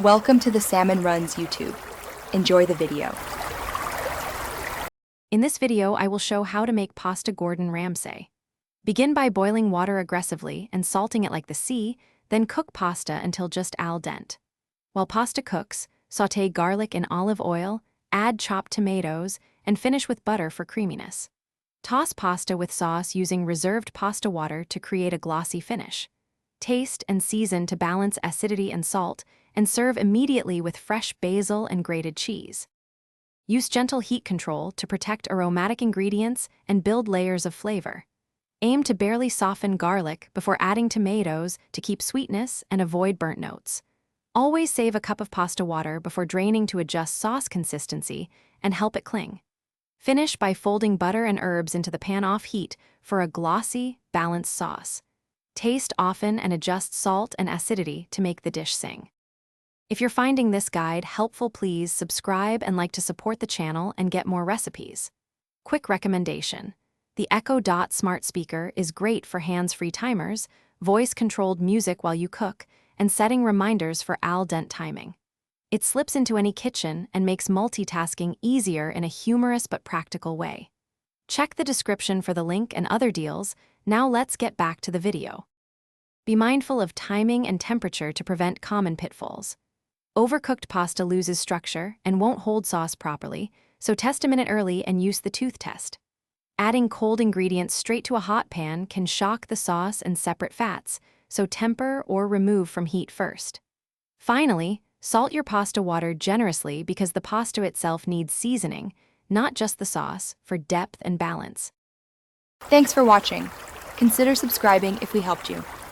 Welcome to the Salmon Runs YouTube. Enjoy the video. In this video, I will show how to make pasta Gordon Ramsay. Begin by boiling water aggressively and salting it like the sea, then cook pasta until just al dente. While pasta cooks, sauté garlic in olive oil, add chopped tomatoes, and finish with butter for creaminess. Toss pasta with sauce using reserved pasta water to create a glossy finish. Taste and season to balance acidity and salt, and serve immediately with fresh basil and grated cheese. Use gentle heat control to protect aromatic ingredients and build layers of flavor. Aim to barely soften garlic before adding tomatoes to keep sweetness and avoid burnt notes. Always save a cup of pasta water before draining to adjust sauce consistency and help it cling. Finish by folding butter and herbs into the pan off heat for a glossy, balanced sauce. Taste often and adjust salt and acidity to make the dish sing. If you're finding this guide helpful, please subscribe and like to support the channel and get more recipes. Quick recommendation: the Echo Dot smart speaker is great for hands-free timers, voice-controlled music while you cook, and setting reminders for al dente timing. It slips into any kitchen and makes multitasking easier in a humorous but practical way. Check the description for the link and other deals. Now let's get back to the video. Be mindful of timing and temperature to prevent common pitfalls. Overcooked pasta loses structure and won't hold sauce properly, so test a minute early and use the tooth test. Adding cold ingredients straight to a hot pan can shock the sauce and separate fats, so temper or remove from heat first. Finally, salt your pasta water generously because the pasta itself needs seasoning, not just the sauce, for depth and balance. Thanks for watching. Consider subscribing if we helped you.